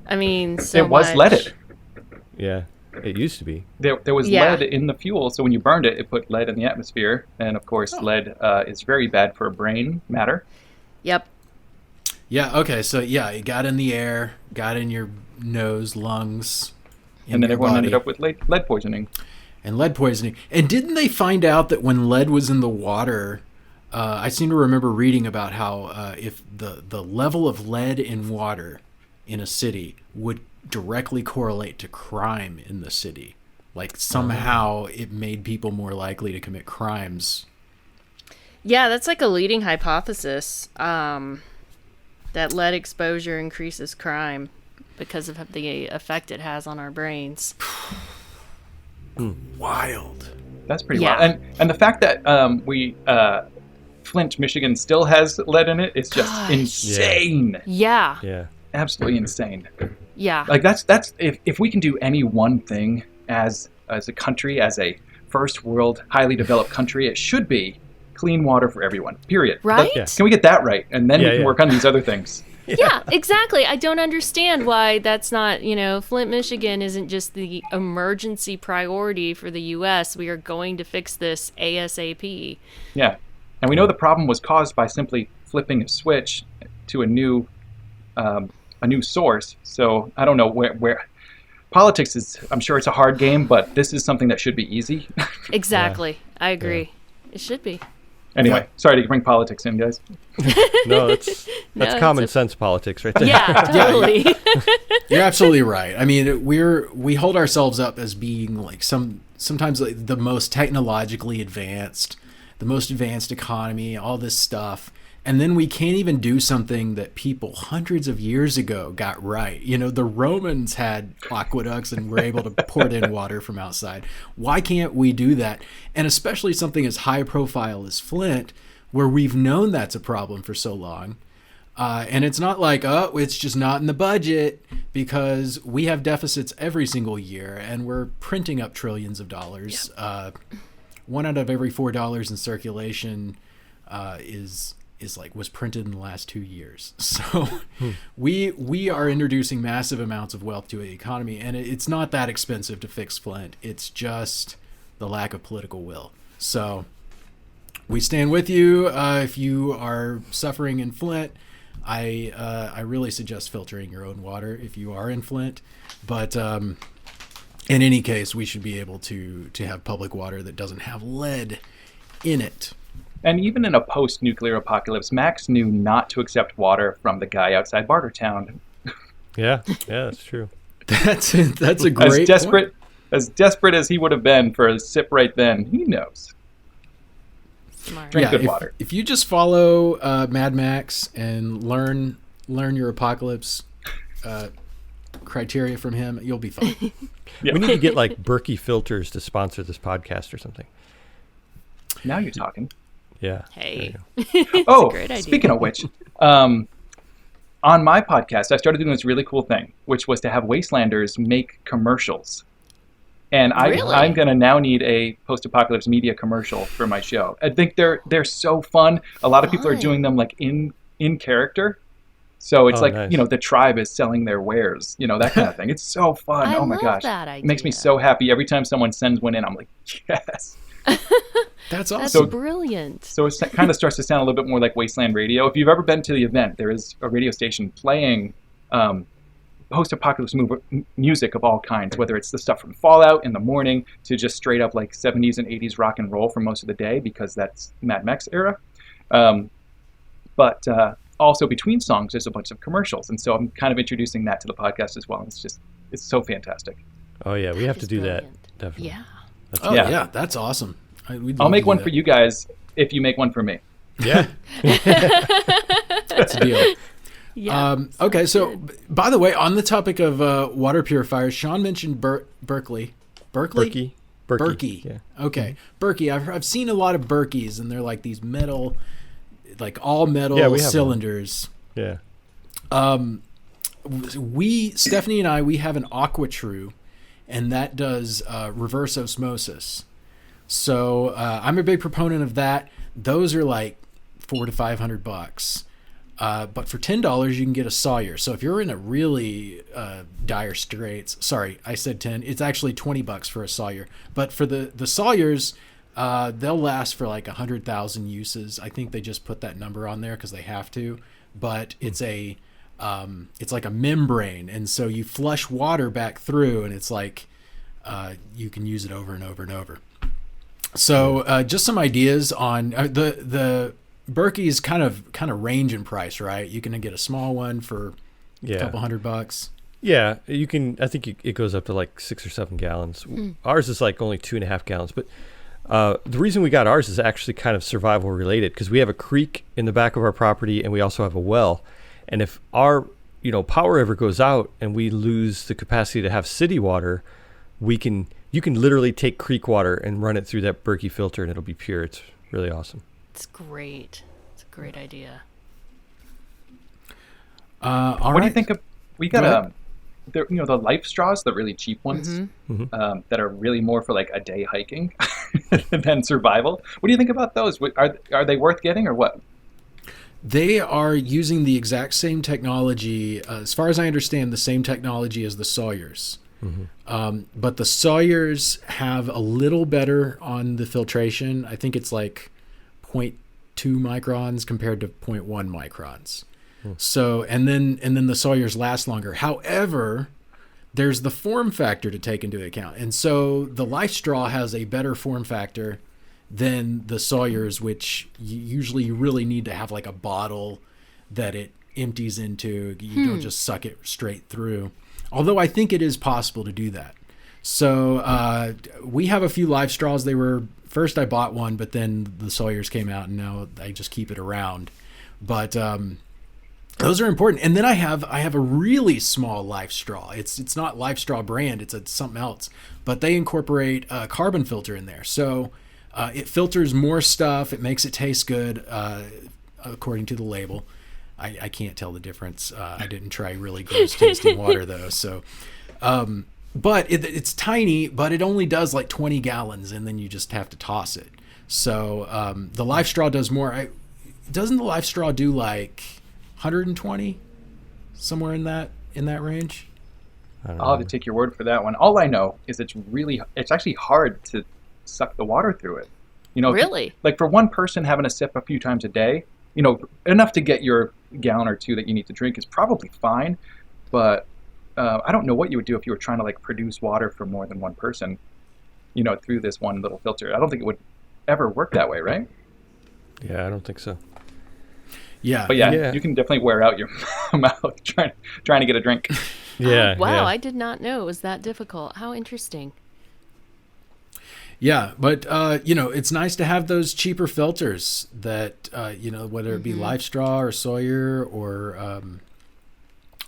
I mean, so it was much. leaded. Yeah, it used to be. There was Yeah. lead in the fuel, so when you burned it, it put lead in the atmosphere. And of course, lead is very bad for brain matter. Yep. Yeah, okay, so yeah, it got in the air, got in your nose, lungs, in And then your everyone body, ended up with lead poisoning. and lead poisoning. And didn't they find out that when lead was in the water, I seem to remember reading about how if the level of lead in water in a city would directly correlate to crime in the city. Like somehow it made people more likely to commit crimes. Yeah, that's like a leading hypothesis. That lead exposure increases crime because of the effect it has on our brains. Wild. That's pretty Yeah. wild. And the fact that Flint, Michigan still has lead in it is just Gosh. insane. Yeah. Yeah. Absolutely insane. Yeah. Like that's if we can do any one thing as a country, as a first world, highly developed country, it should be clean water for everyone. Period. Right? Yeah. Can we get that right? And then we can Yeah. work on these other things. Yeah, exactly. I don't understand why that's not, you know, Flint, Michigan isn't just the emergency priority for the U.S. We are going to fix this ASAP. Yeah. And we know the problem was caused by simply flipping a switch to a new source. So I don't know where politics is. I'm sure it's a hard game, but this is something that should be easy. Exactly. I agree. It should be. Anyway, sorry to bring politics in, guys. No, that's common sense politics right there. Yeah, totally. You're absolutely right. I mean, we hold ourselves up as being like sometimes like the most technologically advanced, the most advanced economy, all this stuff. And then we can't even do something that people hundreds of years ago got right. You know, the Romans had aqueducts and were able to pour in water from outside. Why can't we do that? And especially something as high profile as Flint, where we've known that's a problem for so long. And it's not like, oh, it's just not in the budget, because we have deficits every single year and we're printing up trillions of dollars. Yep. One out of every $4 in circulation was printed in the last 2 years. So we are introducing massive amounts of wealth to the economy, and it's not that expensive to fix Flint. It's just the lack of political will. So we stand with you. If you are suffering in Flint, I really suggest filtering your own water if you are in Flint. But in any case, we should be able to have public water that doesn't have lead in it. And even in a post-nuclear apocalypse, Max knew not to accept water from the guy outside Bartertown. Yeah, that's true. That's a great point. As desperate as he would have been for a sip right then, he knows. Smart. Drink good water. If you just follow Mad Max and learn your apocalypse criteria from him, you'll be fine. Yeah. We need to get like Berkey filters to sponsor this podcast or something. Now you're talking. Yeah. Hey. Oh, a great idea. Speaking of which, on my podcast, I started doing this really cool thing, which was to have Wastelanders make commercials. And I'm going to now need a post-apocalypse media commercial for my show. I think they're so fun. A lot of people are doing them like in character. So it's like, nice. the tribe is selling their wares, that kind of thing. It's so fun. I oh my love gosh. that idea. It makes me so happy. Every time someone sends one in, I'm like, yes. That's awesome. That's brilliant. So it kind of starts to sound a little bit more like Wasteland Radio. If you've ever been to the event, there is a radio station playing post-apocalypse music of all kinds, whether it's the stuff from Fallout in the morning to just straight up like 70s and 80s rock and roll for most of the day, because that's Mad Max era. But also between songs, there's a bunch of commercials. And so I'm kind of introducing that to the podcast as well. It's so fantastic. Oh, yeah, we have to do brilliant. that. Definitely. Yeah. Yeah, that's awesome. I'll make one for you guys if you make one for me. Yeah. That's a deal. Yeah. Okay, so by the way, on the topic of water purifiers, Sean mentioned Berkeley. Berkey. Yeah. Okay, Berkey. I've seen a lot of Berkeys, and they're like these metal, like all metal cylinders. One. Yeah. Stephanie and I, we have an AquaTrue, and that does reverse osmosis. So I'm a big proponent of that. Those are like $400 to $500. But for $10, you can get a Sawyer. So if you're in a really dire straits, sorry, I said 10. It's actually $20 for a Sawyer. But for the Sawyers, they'll last for like 100,000 uses. I think they just put that number on there because they have to. But it's like a membrane, and so you flush water back through, and it's like you can use it over and over and over. So just some ideas on the Berkey's kind of range in price, right? You can get a small one for a couple $100. Yeah, you can. I think it goes up to like 6 or 7 gallons. Ours is like only 2.5 gallons. But the reason we got ours is actually kind of survival related, because we have a creek in the back of our property, and we also have a well. And if our power ever goes out and we lose the capacity to have city water, you can literally take creek water and run it through that Berkey filter, and it'll be pure. It's really awesome. It's great. It's a great idea. What do you think of? We got the life straws, the really cheap ones, that are really more for like a day hiking than survival. What do you think about those? Are they worth getting or what? They are using the exact same technology, as far as I understand, the same technology as the Sawyers. But the Sawyers have a little better on the filtration. I think it's like 0.2 microns compared to 0.1 microns. So and then the Sawyers last longer. However, there's the form factor to take into account, and so the Life Straw has a better form factor than the Sawyers, which usually you really need to have like a bottle that it empties into. You don't just suck it straight through. Although I think it is possible to do that. So we have a few Life Straws. They were first I bought one, but then the Sawyers came out, and now I just keep it around. But those are important. And then I have a really small Life Straw. It's not Life Straw brand. It's something else. But they incorporate a carbon filter in there, so it filters more stuff. It makes it taste good, according to the label. I can't tell the difference. I didn't try really gross tasting water though. So, but it's tiny, but it only does like 20 gallons, and then you just have to toss it. So the Life Straw does more. Doesn't the Life Straw do like 120, somewhere in that range? I'll have to take your word for that one. All I know is it's actually hard to suck the water through it. Really? Like for one person having a sip a few times a day, enough to get your gallon or two that you need to drink is probably fine. But I don't know what you would do if you were trying to like produce water for more than one person, through this one little filter. I don't think it would ever work that way, right? Yeah, I don't think so. Yeah. But you can definitely wear out your mouth trying to get a drink. Yeah. Wow, yeah. I did not know it was that difficult. How interesting. Yeah, but it's nice to have those cheaper filters that whether it be Life Straw or Sawyer or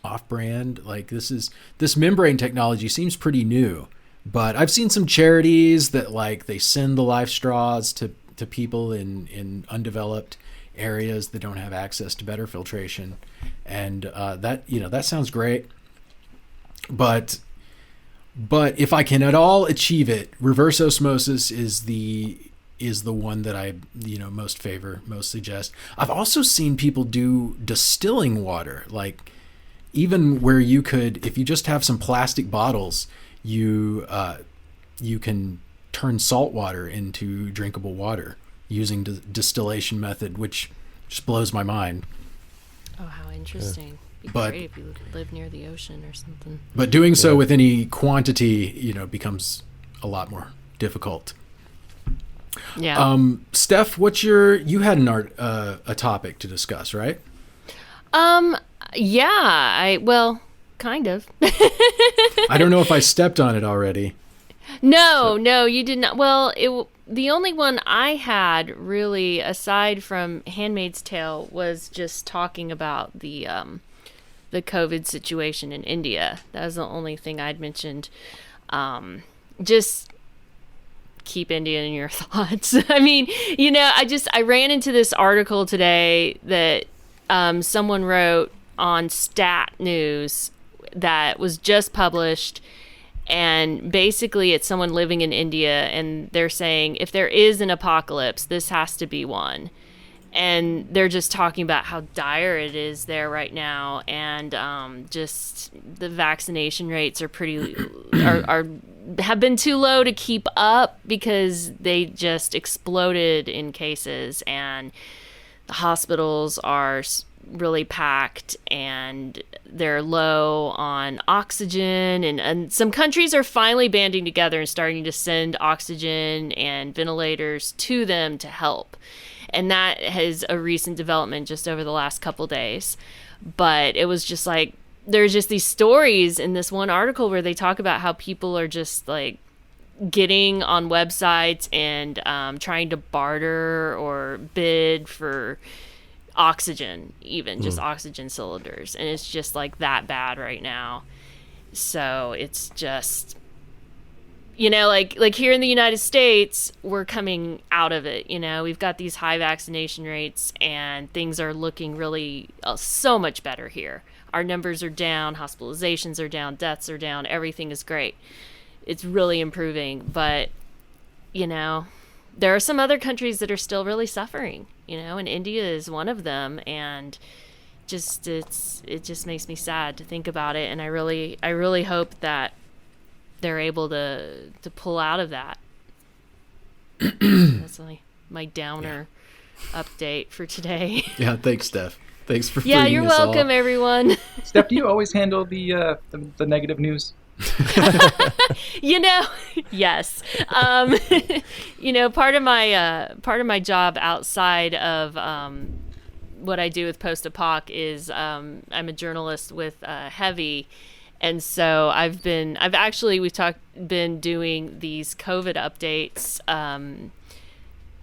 off-brand. Like this membrane technology seems pretty new, but I've seen some charities that like they send the Life Straws to people in undeveloped areas that don't have access to better filtration, and that sounds great. But if I can at all achieve it, reverse osmosis is the one that I most suggest. I've also seen people do distilling water, like even where you could, if you just have some plastic bottles, you can turn salt water into drinkable water using distillation method, which just blows my mind. Oh, how interesting. Be But- great if you live near the ocean or something. But doing so with any quantity, becomes a lot more difficult. Yeah. Steph, you had a topic to discuss, right? Yeah, kind of. I don't know if I stepped on it already. No, you did not. Well, the only one I had really, aside from Handmaid's Tale, was just talking about the COVID situation in India. That was the only thing I'd mentioned. Just keep India in your thoughts. I mean, I ran into this article today that someone wrote on Stat News that was just published. And basically it's someone living in India, and they're saying if there is an apocalypse, this has to be one. And they're just talking about how dire it is there right now, and just the vaccination rates are have been too low to keep up because they just exploded in cases, and the hospitals are really packed, and they're low on oxygen, and some countries are finally banding together and starting to send oxygen and ventilators to them to help. And that is a recent development just over the last couple days. But it was just like, there's just these stories in this one article where they talk about how people are just like getting on websites and trying to barter or bid for oxygen, even just oxygen cylinders, and it's just like that bad right now. So it's just, like here in the United States, we're coming out of it. We've got these high vaccination rates, and things are looking really so much better here. Our numbers are down, hospitalizations are down, deaths are down, everything is great. It's really improving, but there are some other countries that are still really suffering, and India is one of them, and it just makes me sad to think about it, and I really hope that they're able to pull out of that. That's my downer update for today. Yeah, thanks, Steph. Thanks for Yeah, freeing you're us all. welcome, everyone. Steph, do you always handle the negative news? Yes. Part of my job outside of what I do with Post-Apoc is we've been doing these COVID updates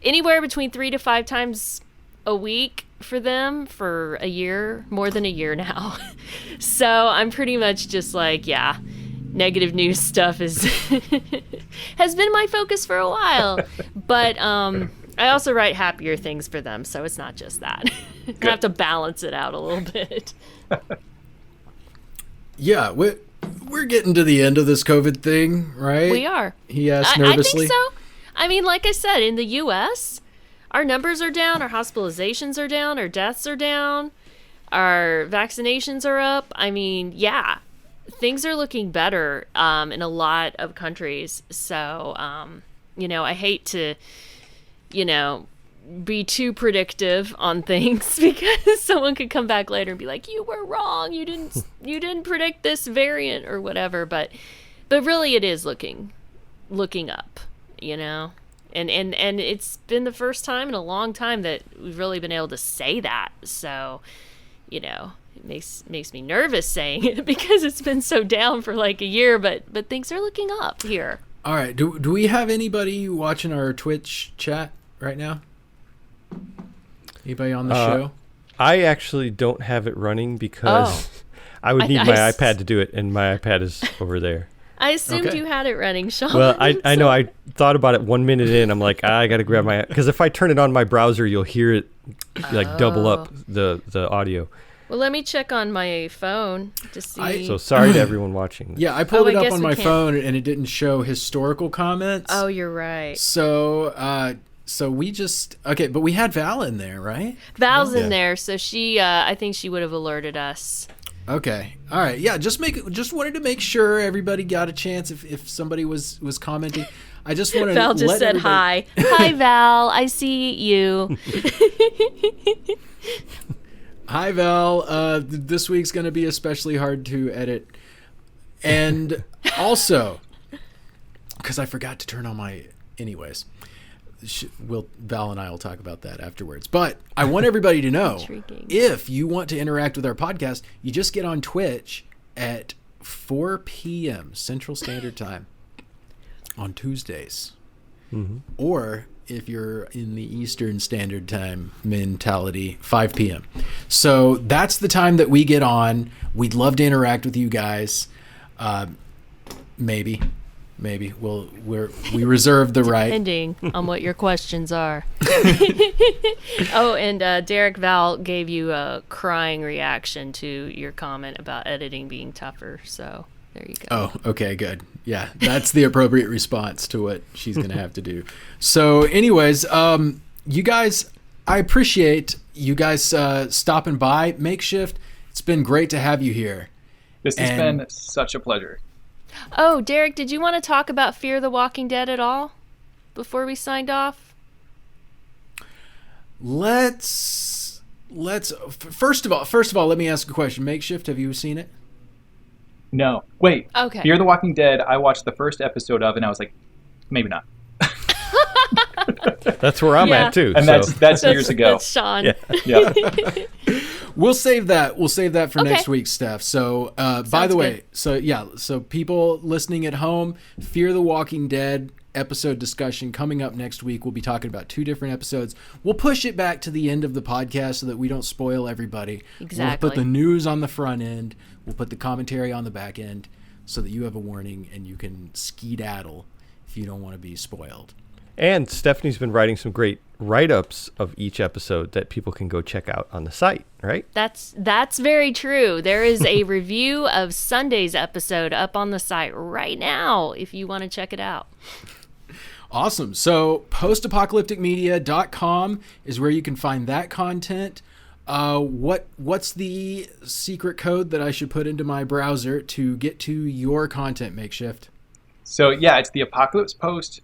anywhere between 3 to 5 times a week for them for a year, more than a year now. So I'm pretty much just like, yeah, negative news stuff has been my focus for a while. But I also write happier things for them, so it's not just that. I have to balance it out a little bit. Yeah, we're getting to the end of this COVID thing, right? We are. He asked nervously. I think so. I mean, like I said, in the U.S., our numbers are down, our hospitalizations are down, our deaths are down, our vaccinations are up. I mean, yeah, things are looking better in a lot of countries. So, I hate to, be too predictive on things because someone could come back later and be like, you were wrong. You didn't predict this variant or whatever. But really it is looking up, And it's been the first time in a long time that we've really been able to say that. So, it makes me nervous saying it because it's been so down for like a year, but things are looking up here. All right. Do we have anybody watching our Twitch chat right now? Anybody on the show? I actually don't have it running because I would need my iPad to do it, and my iPad is over there. I assumed you had it running, Sean. Well, I know. I thought about it 1 minute in. I'm like, I got to grab my... Because if I turn it on my browser, you'll hear it like double up the audio. Well, let me check on my phone to see. So sorry to everyone watching. Yeah, I pulled it up guess on we my can't. phone, and it didn't show historical comments. Oh, you're right. So we just... Okay, but we had Val in there, right? Val's in there, so she... I think she would have alerted us. Okay. All right. Yeah. Just wanted to make sure everybody got a chance. If somebody was commenting, I just wanted. Val to just let said everybody... hi. Hi, Val. I see you. Hi, Val. This week's going to be especially hard to edit, and also because I forgot to turn on my. Anyways, Val and I will talk about that afterwards. But I want everybody to know, Intriguing. if you want to interact with our podcast, you just get on Twitch at 4 p.m. Central Standard Time on Tuesdays. Mm-hmm. Or if you're in the Eastern Standard Time mentality, 5 p.m. So that's the time that we get on. We'd love to interact with you guys. Maybe we reserve the right. Depending on what your questions are. Oh, and Derek Val gave you a crying reaction to your comment about editing being tougher. So there you go. Oh, okay, good. Yeah, that's the appropriate response to what she's going to have to do. So anyways, you guys, I appreciate you guys stopping by. MakeShift, it's been great to have you here. This has been such a pleasure. Oh, Derek, did you want to talk about Fear the Walking Dead at all before we signed off? Let's first of all, let me ask a question. MakeShift, have you seen it? No. Wait. Okay. Fear the Walking Dead, I watched the first episode of, and I was like, maybe not. That's where I'm at too. And so. that's years ago. That's Sean. Yeah. We'll save that. We'll save that for next week's stuff. So, by the way, good. so people listening at home, Fear the Walking Dead episode discussion coming up next week. We'll be talking about 2 different episodes. We'll push it back to the end of the podcast so that we don't spoil everybody. Exactly. We'll put the news on the front end. We'll put the commentary on the back end so that you have a warning and you can skedaddle if you don't want to be spoiled. And Stephanie's been writing some great write-ups of each episode that people can go check out on the site, right? That's very true. There is a review of Sunday's episode up on the site right now if you want to check it out. Awesome. So postapocalypticmedia.com is where you can find that content. What's the secret code that I should put into my browser to get to your content, MakeShift? So yeah, it's the Apocalypse Post.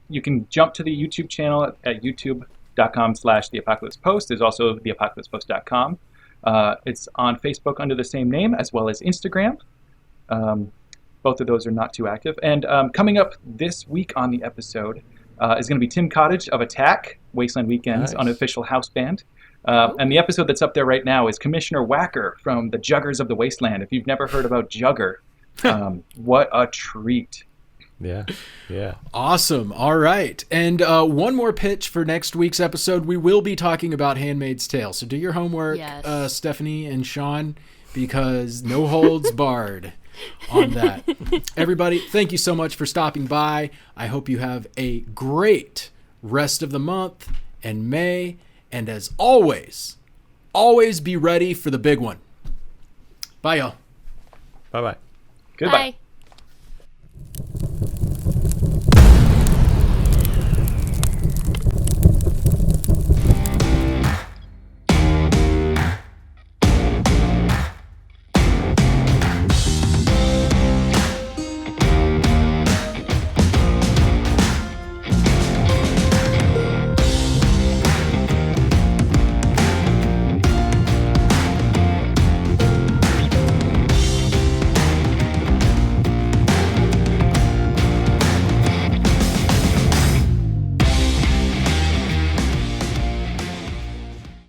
You can jump to the YouTube channel at youtube.com/theapocalypsepost. There's also theapocalypsepost.com. It's on Facebook under the same name, as well as Instagram. Both of those are not too active. And coming up this week on the episode is going to be Tim Cottage of Attack, Wasteland Weekend's Nice. unofficial house band. And the episode that's up there right now is Commissioner Whacker from the Juggers of the Wasteland. If you've never heard about Jugger, what a treat. Yeah. Yeah. Awesome. All right. And one more pitch for next week's episode. We will be talking about Handmaid's Tale. So do your homework, Yes. Stephanie and Sean, because no holds barred on that. Everybody, thank you so much for stopping by. I hope you have a great rest of the month and May. And as always be ready for the big one. Bye, y'all. Bye-bye. Goodbye. Bye.